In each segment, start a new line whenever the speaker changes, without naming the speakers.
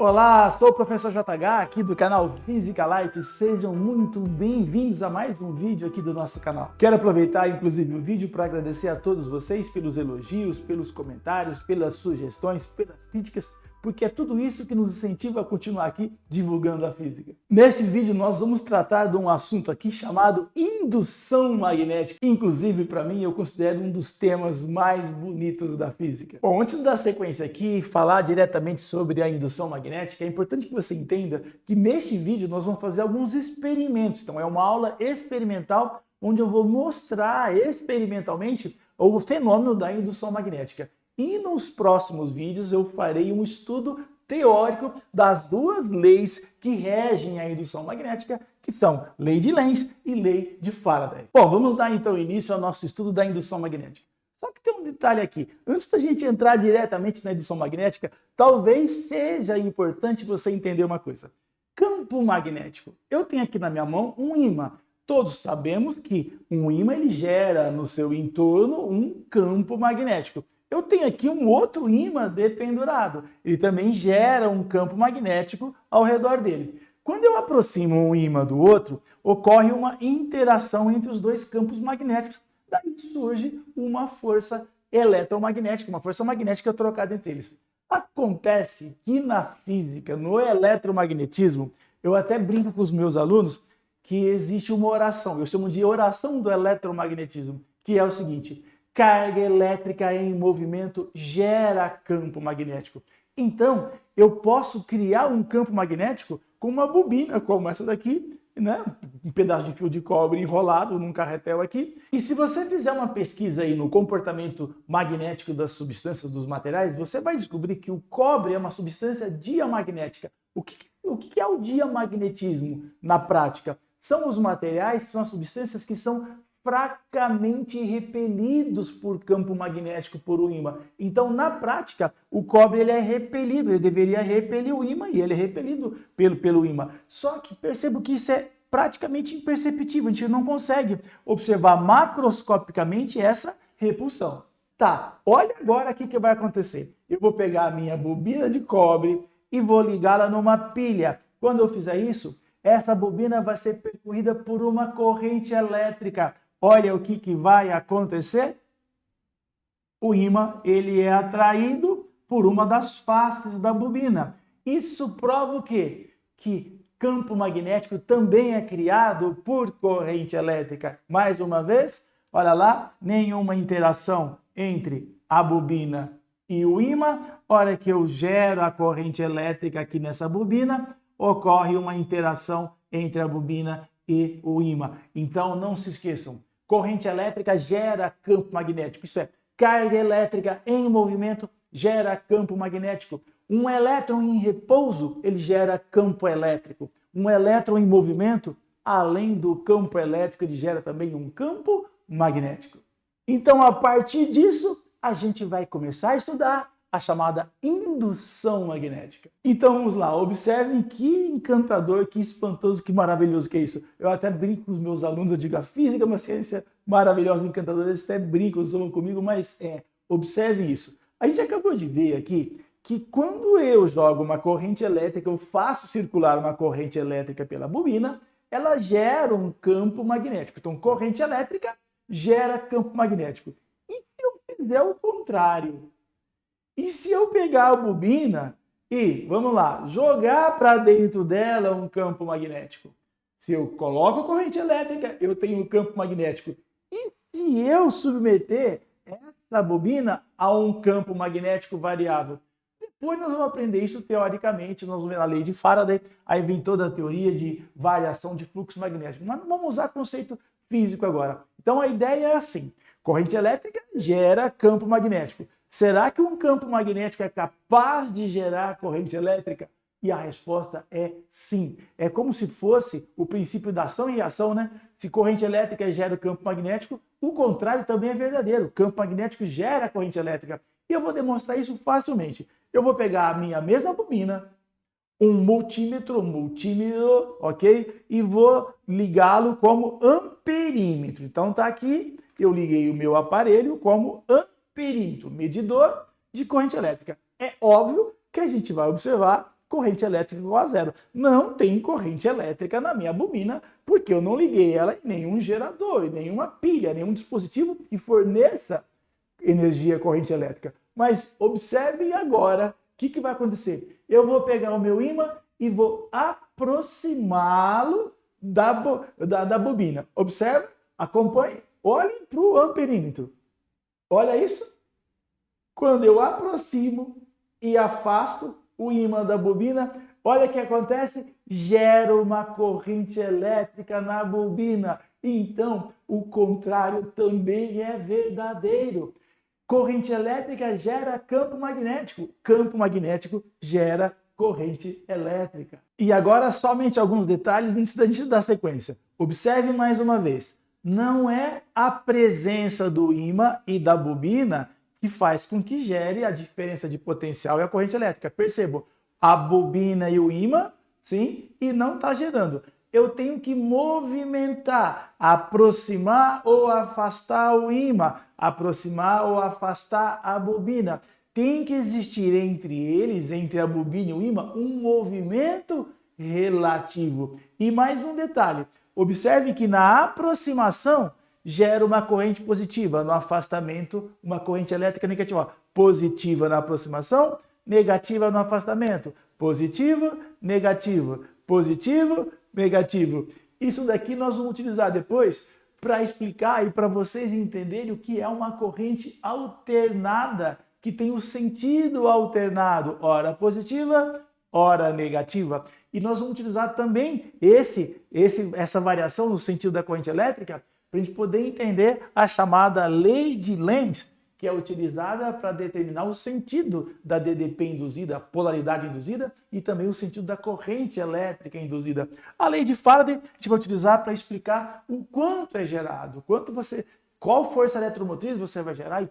Olá, sou o professor JH aqui do canal Física Light. Sejam muito bem-vindos a mais um vídeo aqui do nosso canal. Quero aproveitar inclusive o vídeo para agradecer a todos vocês pelos elogios, pelos comentários, pelas sugestões, pelas críticas, porque é tudo isso que nos incentiva a continuar aqui divulgando a física. Neste vídeo nós vamos tratar de um assunto aqui chamado indução magnética. Inclusive, para mim, eu considero um dos temas mais bonitos da física. Bom, antes de dar sequência aqui e falar diretamente sobre a indução magnética, é importante que você entenda que neste vídeo nós vamos fazer alguns experimentos. Então é uma aula experimental onde eu vou mostrar experimentalmente o fenômeno da indução magnética. E nos próximos vídeos eu farei um estudo teórico das duas leis que regem a indução magnética, que são lei de Lenz e lei de Faraday. Bom, vamos dar então início ao nosso estudo da indução magnética. Só que tem um detalhe aqui. Antes da gente entrar diretamente na indução magnética, talvez seja importante você entender uma coisa. Campo magnético. Eu tenho aqui na minha mão um ímã. Todos sabemos que um ímã ele gera no seu entorno um campo magnético. Eu tenho aqui um outro ímã dependurado. Ele também gera um campo magnético ao redor dele. Quando eu aproximo um ímã do outro, ocorre uma interação entre os dois campos magnéticos. Daí surge uma força eletromagnética, uma força magnética trocada entre eles. Acontece que na física, no eletromagnetismo, eu até brinco com os meus alunos que existe uma oração. Eu chamo de oração do eletromagnetismo, que é o seguinte: carga elétrica em movimento gera campo magnético. Então, eu posso criar um campo magnético com uma bobina, como essa daqui, né? Um pedaço de fio de cobre enrolado num carretel aqui. E se você fizer uma pesquisa aí no comportamento magnético das substâncias, dos materiais, você vai descobrir que o cobre é uma substância diamagnética. O que é o diamagnetismo na prática? São os materiais, são as substâncias que são fracamente repelidos por campo magnético por um ímã. Então, na prática, o cobre ele é repelido, ele deveria repelir o ímã e ele é repelido pelo ímã. Só que percebo que isso é praticamente imperceptível, a gente não consegue observar macroscopicamente essa repulsão. Tá, olha agora o que vai acontecer. Eu vou pegar a minha bobina de cobre e vou ligá-la numa pilha. Quando eu fizer isso, essa bobina vai ser percorrida por uma corrente elétrica. Olha o que vai acontecer. O ímã ele é atraído por uma das faces da bobina. Isso prova o quê? Que campo magnético também é criado por corrente elétrica. Mais uma vez, olha lá, nenhuma interação entre a bobina e o ímã. Hora que eu gero a corrente elétrica aqui nessa bobina, ocorre uma interação entre a bobina e o ímã. Então, não se esqueçam. Corrente elétrica gera campo magnético. Isso é, carga elétrica em movimento gera campo magnético. Um elétron em repouso, ele gera campo elétrico. Um elétron em movimento, além do campo elétrico, ele gera também um campo magnético. Então, a partir disso, a gente vai começar a estudar a chamada indução magnética. Então vamos lá, observem que encantador, que espantoso, que maravilhoso que é isso. Eu até brinco com os meus alunos, eu digo, a física é uma ciência maravilhosa, encantadora, eles até brincam, zoam comigo, mas observe isso. A gente acabou de ver aqui que quando eu jogo uma corrente elétrica, eu faço circular uma corrente elétrica pela bobina, ela gera um campo magnético. Então corrente elétrica gera campo magnético. E se eu fizer o contrário? E se eu pegar a bobina e, vamos lá, jogar para dentro dela um campo magnético? Se eu coloco a corrente elétrica, eu tenho um campo magnético. E se eu submeter essa bobina a um campo magnético variável? Depois nós vamos aprender isso teoricamente, nós vamos ver a lei de Faraday, aí vem toda a teoria de variação de fluxo magnético. Mas vamos usar conceito físico agora. Então a ideia é assim, corrente elétrica gera campo magnético. Será que um campo magnético é capaz de gerar corrente elétrica? E a resposta é sim. É como se fosse o princípio da ação e reação, né? Se corrente elétrica gera campo magnético, o contrário também é verdadeiro. O campo magnético gera corrente elétrica. E eu vou demonstrar isso facilmente. Eu vou pegar a minha mesma bobina, um multímetro, ok? E vou ligá-lo como amperímetro. Então tá aqui, eu liguei o meu aparelho como amperímetro, medidor de corrente elétrica. É óbvio que a gente vai observar corrente elétrica igual a zero. Não tem corrente elétrica na minha bobina, porque eu não liguei ela em nenhum gerador, em nenhuma pilha, nenhum dispositivo que forneça energia, corrente elétrica. Mas observe agora o que vai acontecer. Eu vou pegar o meu ímã e vou aproximá-lo da bobina. Observe, acompanhe, olhem para o amperímetro. Olha isso. Quando eu aproximo e afasto o ímã da bobina, olha o que acontece, gera uma corrente elétrica na bobina. Então, o contrário também é verdadeiro. Corrente elétrica gera campo magnético gera corrente elétrica. E agora somente alguns detalhes antes da gente dar sequência. Observe mais uma vez, não é a presença do ímã e da bobina que faz com que gere a diferença de potencial e a corrente elétrica. Percebam, a bobina e o ímã, sim, e não está gerando. Eu tenho que movimentar, aproximar ou afastar o ímã, aproximar ou afastar a bobina. Tem que existir entre eles, entre a bobina e o ímã, um movimento relativo. E mais um detalhe, observe que na aproximação gera uma corrente positiva, no afastamento uma corrente elétrica negativa. Positiva na aproximação, negativa no afastamento. Positivo, negativo, positivo, negativo. Isso daqui nós vamos utilizar depois para explicar e para vocês entenderem o que é uma corrente alternada, que tem o sentido alternado, ora positiva, ora negativa. E nós vamos utilizar também essa variação no sentido da corrente elétrica para a gente poder entender a chamada lei de Lenz, que é utilizada para determinar o sentido da DDP induzida, a polaridade induzida, e também o sentido da corrente elétrica induzida. A lei de Faraday a gente vai utilizar para explicar o quanto é gerado, qual força eletromotriz você vai gerar e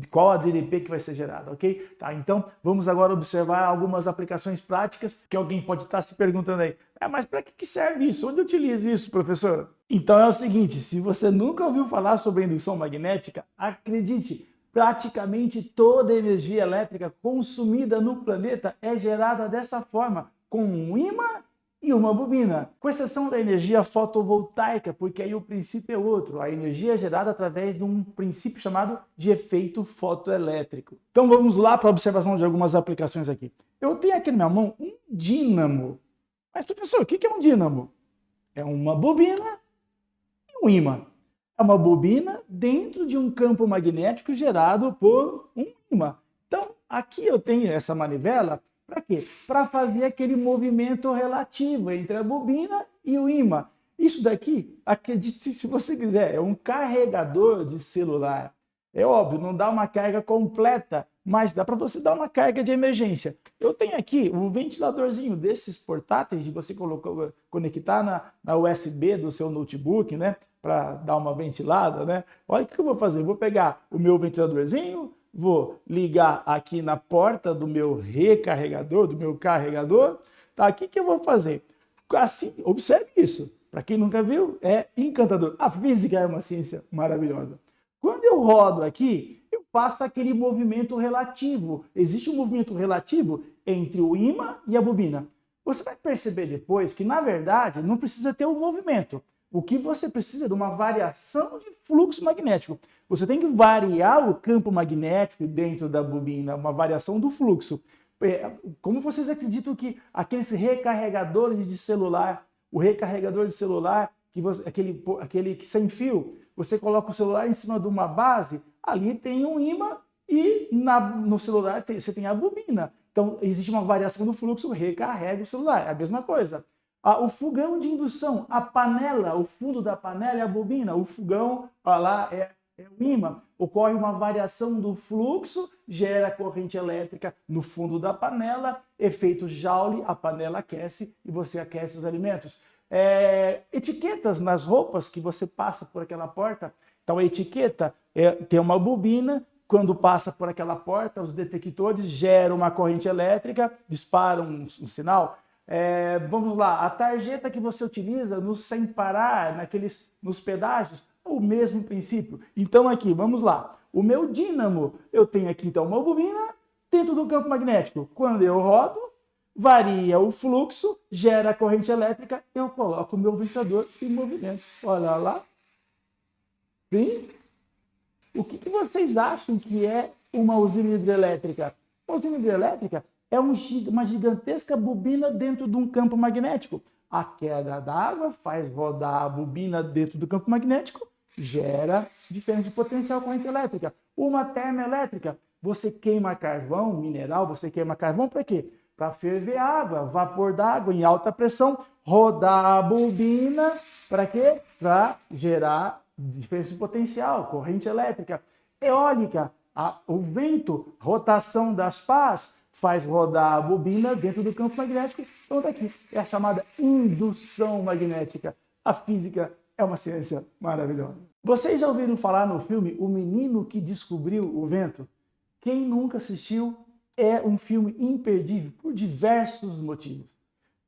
qual a DDP que vai ser gerada, ok? Tá, então vamos agora observar algumas aplicações práticas que alguém pode estar se perguntando aí. Mas para que serve isso? Onde eu utilizo isso, professor? Então é o seguinte, se você nunca ouviu falar sobre indução magnética, acredite, praticamente toda a energia elétrica consumida no planeta é gerada dessa forma, com um ímã e uma bobina, com exceção da energia fotovoltaica, porque aí o princípio é outro. A energia é gerada através de um princípio chamado de efeito fotoelétrico. Então vamos lá para a observação de algumas aplicações aqui. Eu tenho aqui na minha mão um dínamo. Mas, professor, o que é um dínamo? É uma bobina e um ímã. É uma bobina dentro de um campo magnético gerado por um ímã. Então, aqui eu tenho essa manivela. Para quê? Para fazer aquele movimento relativo entre a bobina e o ímã. Isso daqui, acredite se você quiser, é um carregador de celular. É óbvio, não dá uma carga completa, mas dá para você dar uma carga de emergência. Eu tenho aqui um ventiladorzinho desses portáteis de você conectar na USB do seu notebook, né? Para dar uma ventilada, né? Olha o que eu vou fazer. Eu vou pegar o meu ventiladorzinho, vou ligar aqui na porta do meu recarregador, do meu carregador. Tá? O que eu vou fazer? Assim, observe isso. Para quem nunca viu, é encantador. A física é uma ciência maravilhosa. Quando eu rodo aqui, eu faço aquele movimento relativo. Existe um movimento relativo entre o ímã e a bobina. Você vai perceber depois que, na verdade, não precisa ter um movimento. O que você precisa é de uma variação de fluxo magnético. Você tem que variar o campo magnético dentro da bobina, uma variação do fluxo. Como vocês acreditam que aqueles recarregadores de celular, o recarregador de celular, aquele que sem fio, você coloca o celular em cima de uma base, ali tem um ímã e no celular você tem a bobina. Então existe uma variação do fluxo, recarrega o celular, é a mesma coisa. O fogão de indução, a panela, o fundo da panela é a bobina, o fogão lá é o ímã. Ocorre uma variação do fluxo, gera corrente elétrica no fundo da panela, efeito Joule, a panela aquece e você aquece os alimentos. Etiquetas nas roupas que você passa por aquela porta. Então a etiqueta tem uma bobina, quando passa por aquela porta, os detectores geram uma corrente elétrica, disparam um sinal. Vamos lá, a tarjeta que você utiliza no sem parar, nos pedágios, é o mesmo princípio. Então aqui, vamos lá, o meu dínamo, eu tenho aqui então uma bobina dentro do campo magnético. Quando eu rodo, varia o fluxo, gera corrente elétrica, eu coloco o meu ventilador em movimento. Olha lá. Sim? O que vocês acham que é uma usina hidrelétrica? Uma usina hidrelétrica é uma gigantesca bobina dentro de um campo magnético. A queda d'água faz rodar a bobina dentro do campo magnético, gera diferença de potencial corrente elétrica. Uma termoelétrica, você queima carvão, mineral, você queima carvão para quê? Para ferver água, vapor d'água em alta pressão, rodar a bobina, para quê? Para gerar diferença de potencial, corrente elétrica. Eólica, o vento, rotação das pás, faz rodar a bobina dentro do campo magnético. Então, daqui é a chamada indução magnética. A física é uma ciência maravilhosa. Vocês já ouviram falar no filme O Menino que Descobriu o Vento? Quem nunca assistiu, é um filme imperdível por diversos motivos.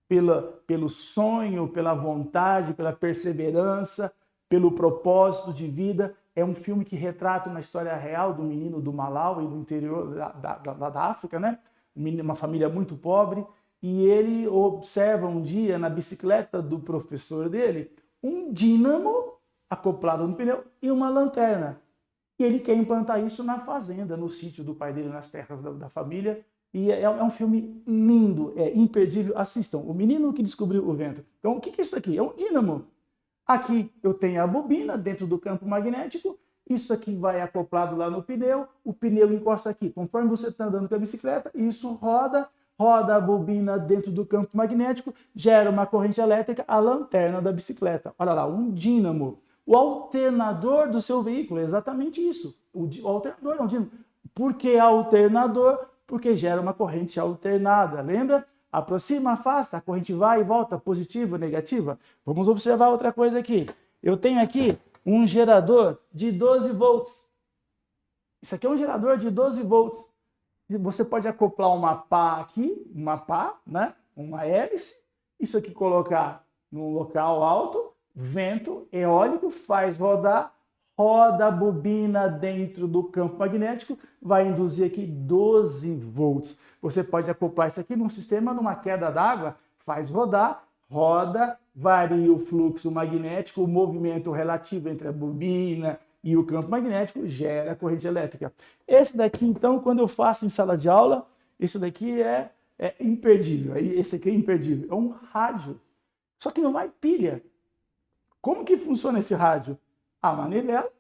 Pelo sonho, pela vontade, pela perseverança, pelo propósito de vida. É um filme que retrata uma história real do menino do Malawi, do interior da África, né? Uma família muito pobre, e ele observa um dia na bicicleta do professor dele um dínamo acoplado no pneu e uma lanterna. E ele quer implantar isso na fazenda, no sítio do pai dele, nas terras da família. E é um filme lindo, é imperdível. Assistam, O Menino que Descobriu o Vento. Então, o que é isso aqui? É um dínamo. Aqui eu tenho a bobina dentro do campo magnético, isso aqui vai acoplado lá no pneu, o pneu encosta aqui. Conforme você está andando com a bicicleta, isso roda a bobina dentro do campo magnético, gera uma corrente elétrica, a lanterna da bicicleta. Olha lá, um dínamo. O alternador do seu veículo é exatamente isso. O alternador é um dínamo. Por que alternador? Porque gera uma corrente alternada. Lembra? Aproxima, afasta, a corrente vai e volta, positiva, negativa. Vamos observar outra coisa aqui. Eu tenho aqui um gerador de 12 volts. Isso aqui é um gerador de 12 volts. Você pode acoplar uma pá aqui, né? Uma hélice. Isso aqui colocar num local alto, vento eólico, faz rodar, roda a bobina dentro do campo magnético, vai induzir aqui 12 volts. Você pode acoplar isso aqui num sistema, numa queda d'água, faz rodar, roda, varia o fluxo magnético, o movimento relativo entre a bobina e o campo magnético, gera corrente elétrica. Esse daqui, então, quando eu faço em sala de aula, isso daqui é imperdível. Esse aqui é imperdível. É um rádio. Só que não vai pilha. Como que funciona esse rádio? A manivela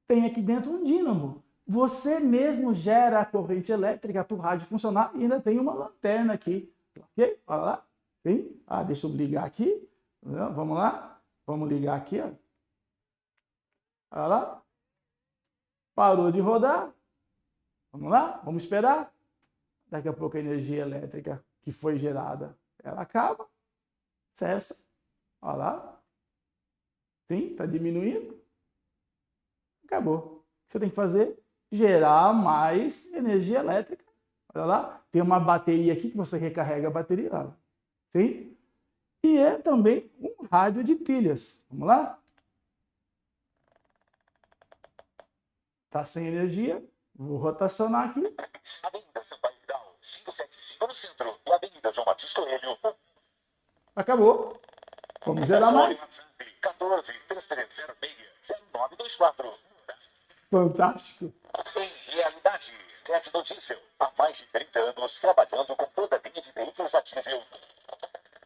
tem aqui dentro um dínamo. Você mesmo gera a corrente elétrica para o rádio funcionar e ainda tem uma lanterna aqui. Ok? Olha lá. Sim? Deixa eu ligar aqui. Vamos lá. Vamos ligar aqui. Ó. Olha lá. Parou de rodar. Vamos lá. Vamos esperar. Daqui a pouco a energia elétrica que foi gerada, ela acaba. Cessa. Olha lá. Sim? Está diminuindo. Acabou. O que você tem que fazer? Gerar mais energia elétrica. Olha lá. Tem uma bateria aqui que você recarrega a bateria. Olha. Sim? E é também um rádio de pilhas. Vamos lá? Está sem energia. Vou rotacionar aqui.
Avenida Sampaio Vidal, 575 no centro. E Avenida João Batista Coelho.
Acabou. Vamos gerar mais.
14-3306-0924.
Fantástico.
Em realidade, crédito diesel. Há mais de 30 anos trabalhando com toda a linha de veículos a diesel.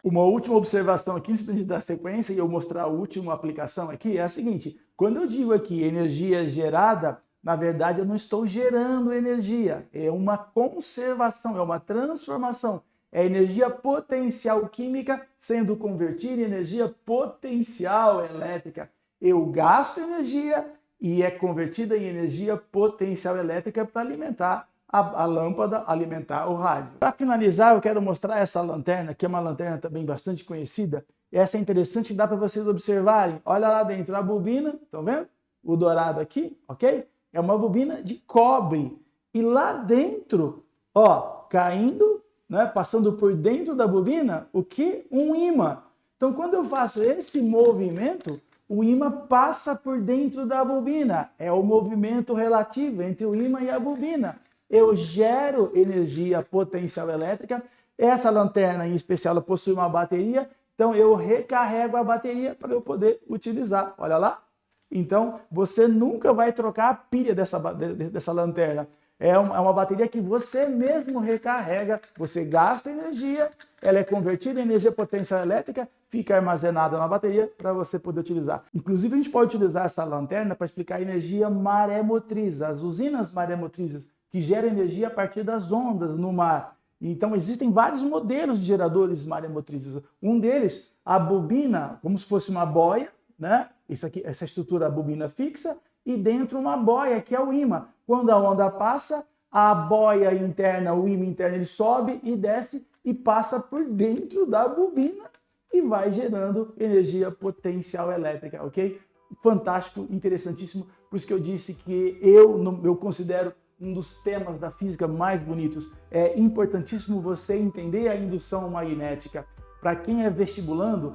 Uma última observação aqui, antes de dar sequência e eu mostrar a última aplicação aqui, é a seguinte. Quando eu digo aqui energia gerada, na verdade eu não estou gerando energia. É uma conservação, é uma transformação. É energia potencial química sendo convertida em energia potencial elétrica. Eu gasto energia e é convertida em energia potencial elétrica para alimentar a lâmpada, alimentar o rádio. Para finalizar, eu quero mostrar essa lanterna, que é uma lanterna também bastante conhecida. Essa é interessante, dá para vocês observarem. Olha lá dentro a bobina, estão vendo? O dourado aqui, ok? É uma bobina de cobre. E lá dentro, ó, caindo, né, passando por dentro da bobina, o que? Um ímã. Então, quando eu faço esse movimento, o ímã passa por dentro da bobina. É o movimento relativo entre o ímã e a bobina. Eu gero energia potencial elétrica, Essa lanterna em especial ela possui uma bateria, então eu recarrego a bateria para eu poder utilizar. Olha lá. Então você nunca vai trocar a pilha dessa lanterna. É uma bateria que você mesmo recarrega, você gasta energia, ela é convertida em energia potencial elétrica, fica armazenada na bateria para você poder utilizar. Inclusive, a gente pode utilizar essa lanterna para explicar a energia maremotriz, as usinas maremotrizes, que geram energia a partir das ondas no mar. Então, existem vários modelos de geradores maremotrizes. Um deles, a bobina, como se fosse uma boia, né? Essa estrutura, a bobina fixa, e dentro uma boia, que é o ímã. Quando a onda passa, a boia interna, o ímã interno, ele sobe e desce e passa por dentro da bobina e vai gerando energia potencial elétrica, ok? Fantástico, interessantíssimo. Por isso que eu disse que eu considero um dos temas da física mais bonitos. É importantíssimo você entender a indução magnética. Para quem é vestibulando,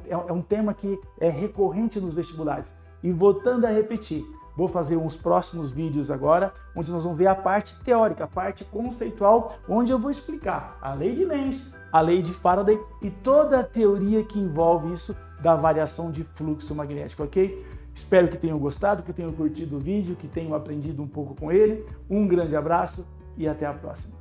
é um tema que é recorrente nos vestibulares. E voltando a repetir, vou fazer uns próximos vídeos agora, onde nós vamos ver a parte teórica, a parte conceitual, onde eu vou explicar a lei de Lenz, a lei de Faraday e toda a teoria que envolve isso da variação de fluxo magnético, ok? Espero que tenham gostado, que tenham curtido o vídeo, que tenham aprendido um pouco com ele. Um grande abraço e até a próxima.